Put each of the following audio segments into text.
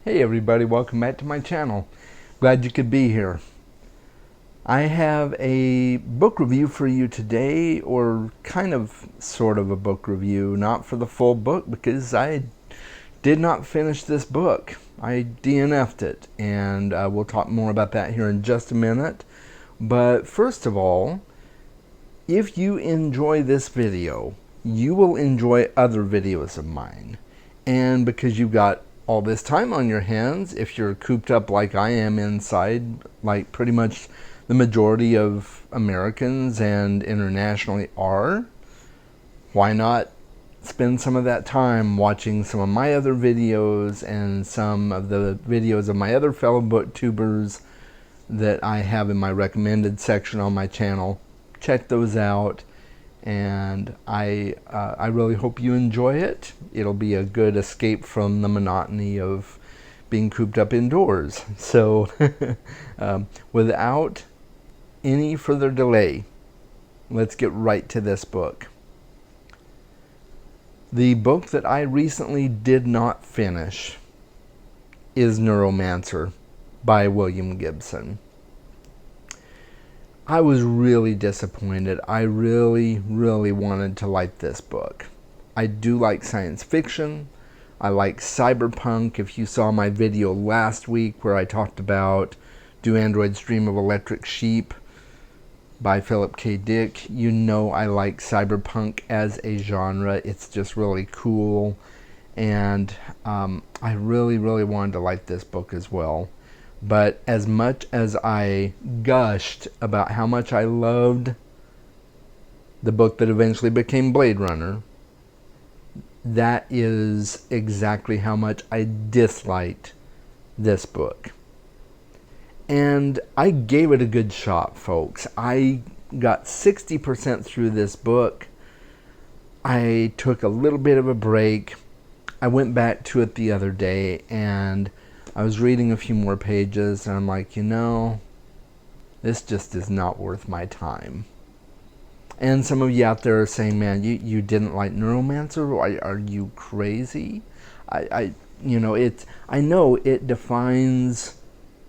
Hey everybody, welcome back to my channel. Glad you could be here. I have a book review for you today, or kind of sort of a book review, not for the full book because I did not finish this book. I DNF'd it, and we'll talk more about that here in just a minute. But first of all, if you enjoy this video, you will enjoy other videos of mine. And because you've got all this time on your hands, if you're cooped up like I am inside, like pretty much the majority of Americans and internationally are, why not spend some of that time watching some of my other videos and some of the videos of my other fellow booktubers that I have in my recommended section on my channel. Check those out, and I really hope you enjoy it. It'll be a good escape from the monotony of being cooped up indoors. So without any further delay, let's get right to this book. The book that I recently did not finish is Neuromancer by William Gibson. I was really disappointed. I really wanted to like this book. I do like science fiction. I like cyberpunk. If you saw my video last week where I talked about Do Androids Dream of Electric Sheep by Philip K. Dick, you know I like cyberpunk as a genre. It's just really cool. And I really wanted to like this book as well. But as much as I gushed about how much I loved the book that eventually became Blade Runner, that is exactly how much I disliked this book. And I gave it a good shot, folks. I got 60% through this book. I took a little bit of a break. I went back to it the other day, and I was reading a few more pages, and I'm like, you know, this just is not worth my time. And some of you out there are saying, man, you didn't like Neuromancer? Are you crazy? I know it defines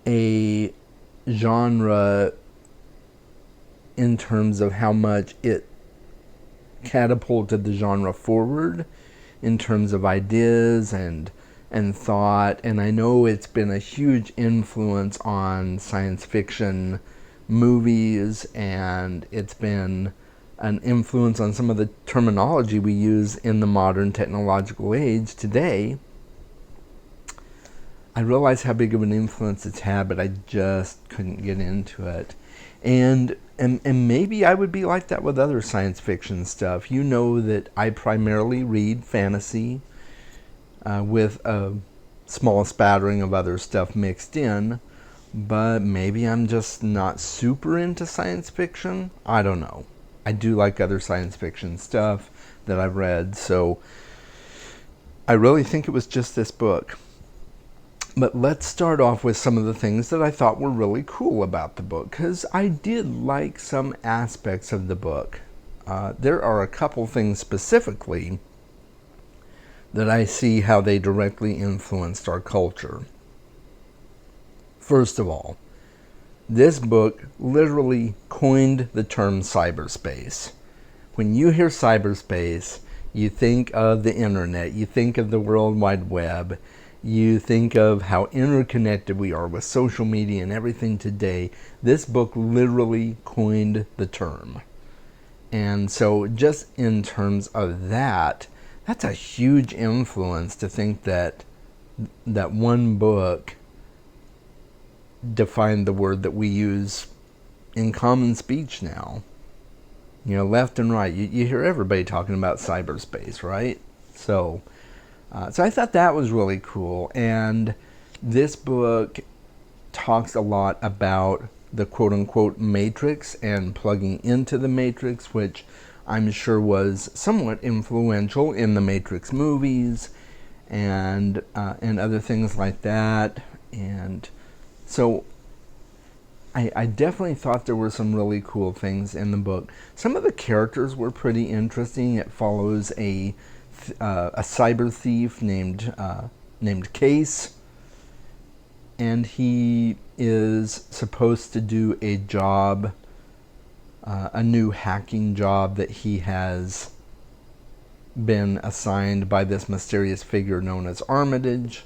a genre in terms of how much it catapulted the genre forward in terms of ideas and thought, and I know it's been a huge influence on science fiction movies, and it's been an influence on some of the terminology we use in the modern technological age today. I realize how big of an influence it's had, but I just couldn't get into it. And maybe I would be like that with other science fiction stuff. You know that I primarily read fantasy, with a small spattering of other stuff mixed in, but maybe I'm just not super into science fiction. I don't know. I do like other science fiction stuff that I've read, so I really think it was just this book. But let's start off with some of the things that I thought were really cool about the book, because I did like some aspects of the book. There are a couple things specifically that I see how they directly influenced our culture. First of all, this book literally coined the term cyberspace. When you hear cyberspace, you think of the internet, you think of the World Wide Web, you think of how interconnected we are with social media and everything today. This book literally coined the term. And so just in terms of that, that's a huge influence to think that one book defined the word that we use in common speech now. You know, left and right. You hear everybody talking about cyberspace, right? So I thought that was really cool. And this book talks a lot about the quote-unquote matrix and plugging into the matrix, which I'm sure was somewhat influential in the Matrix movies and other things like that. And so I definitely thought there were some really cool things in the book. Some of the characters were pretty interesting. It follows a cyber thief named Case, and he is supposed to do a job, a new hacking job that he has been assigned by this mysterious figure known as Armitage.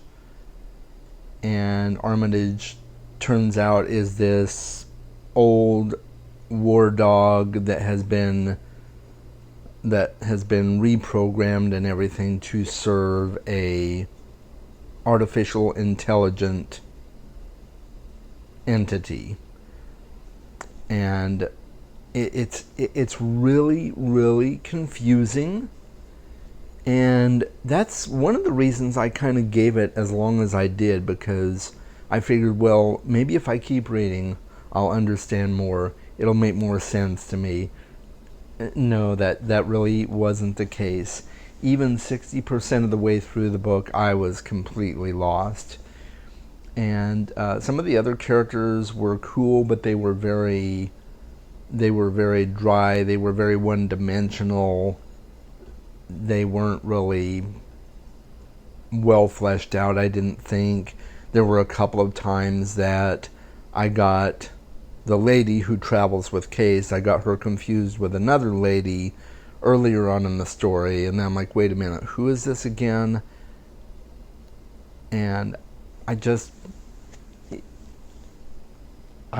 And Armitage turns out is this old war dog that has been reprogrammed and everything to serve a artificial intelligent entity. And it's really, really confusing. And that's one of the reasons I kind of gave it as long as I did, because I figured, well, maybe if I keep reading, I'll understand more. It'll make more sense to me. No, that really wasn't the case. Even 60% of the way through the book, I was completely lost. And some of the other characters were cool, but they were very dry. They were very one-dimensional. They weren't really well fleshed out, I didn't think. There were a couple of times that I got the lady who travels with Case, I got her confused with another lady earlier on in the story, and then I'm like, wait a minute, who is this again? And I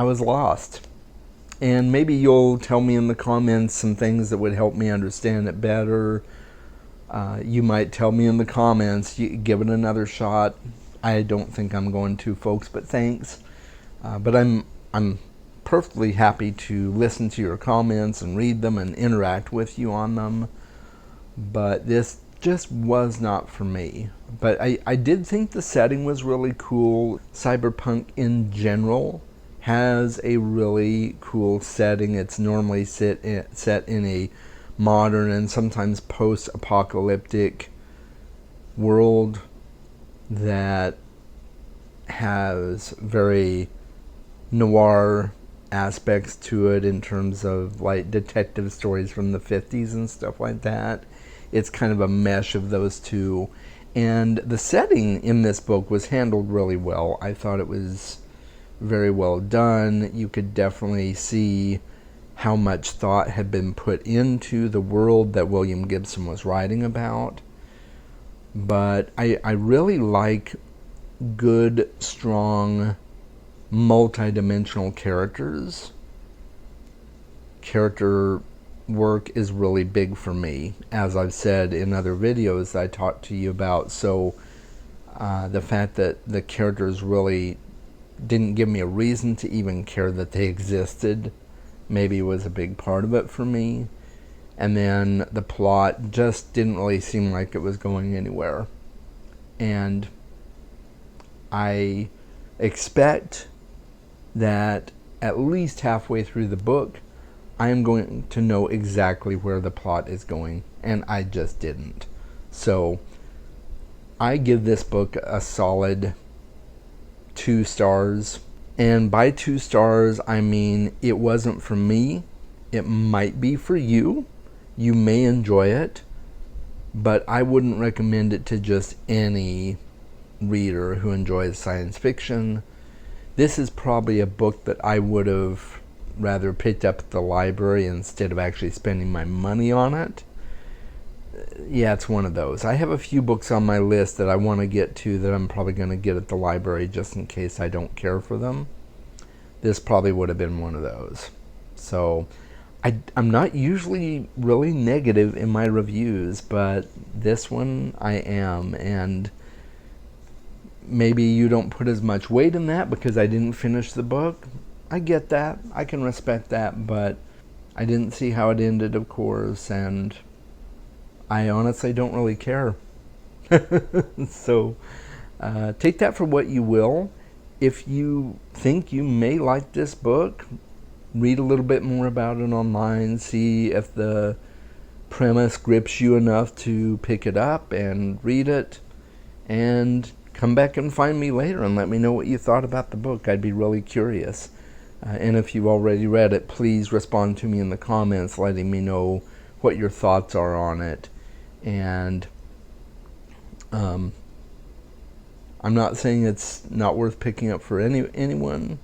was lost. And maybe you'll tell me in the comments some things that would help me understand it better. You might tell me in the comments, give it another shot. I don't think I'm going to, folks, but thanks. But I'm perfectly happy to listen to your comments and read them and interact with you on them. But this just was not for me. But I did think the setting was really cool. Cyberpunk in general has a really cool setting. It's normally set in a modern and sometimes post-apocalyptic world that has very noir aspects to it in terms of like detective stories from the 50s and stuff like that. It's kind of a mesh of those two, and the setting in this book was handled really well. I thought it was very well done. You could definitely see how much thought had been put into the world that William Gibson was writing about. But I really like good, strong, multi-dimensional characters. Character work is really big for me, as I've said in other videos I talked to you about. So the fact that the characters really didn't give me a reason to even care that they existed maybe was a big part of it for me. And then the plot just didn't really seem like it was going anywhere. And I expect that at least halfway through the book, I am going to know exactly where the plot is going, and I just didn't. So I give this book a solid 2 stars. And by 2 stars, I mean it wasn't for me. It might be for you. You may enjoy it, but I wouldn't recommend it to just any reader who enjoys science fiction. This is probably a book that I would have rather picked up at the library instead of actually spending my money on it. Yeah, it's one of those. I have a few books on my list that I want to get to that I'm probably going to get at the library just in case I don't care for them. This probably would have been one of those. So I'm not usually really negative in my reviews, but this one I am. And maybe you don't put as much weight in that because I didn't finish the book. I get that. I can respect that, but I didn't see how it ended, of course, and I honestly don't really care. So take that for what you will. If you think you may like this book, read a little bit more about it online, see if the premise grips you enough to pick it up and read it, and come back and find me later and let me know what you thought about the book. I'd be really curious. And if you've already read it, please respond to me in the comments letting me know what your thoughts are on it. And I'm not saying it's not worth picking up for anyone,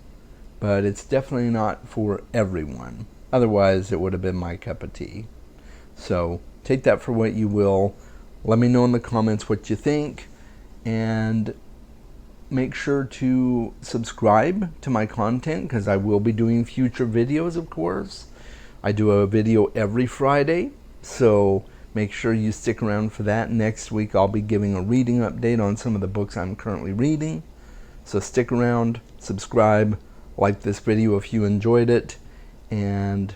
but it's definitely not for everyone. Otherwise, it would have been my cup of tea. So take that for what you will. Let me know in the comments what you think, and make sure to subscribe to my content, because I will be doing future videos, of course. I do a video every Friday, so make sure you stick around for that. Next week I'll be giving a reading update on some of the books I'm currently reading. So stick around, subscribe, like this video if you enjoyed it, and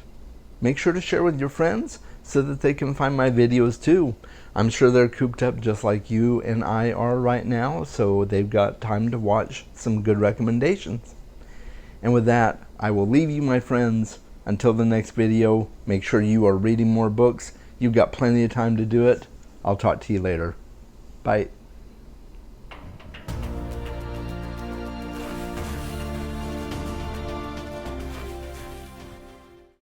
make sure to share with your friends so that they can find my videos too. I'm sure they're cooped up just like you and I are right now, so they've got time to watch some good recommendations. And with that, I will leave you, my friends. Until the next video, make sure you are reading more books. You've got plenty of time to do it. I'll talk to you later. Bye.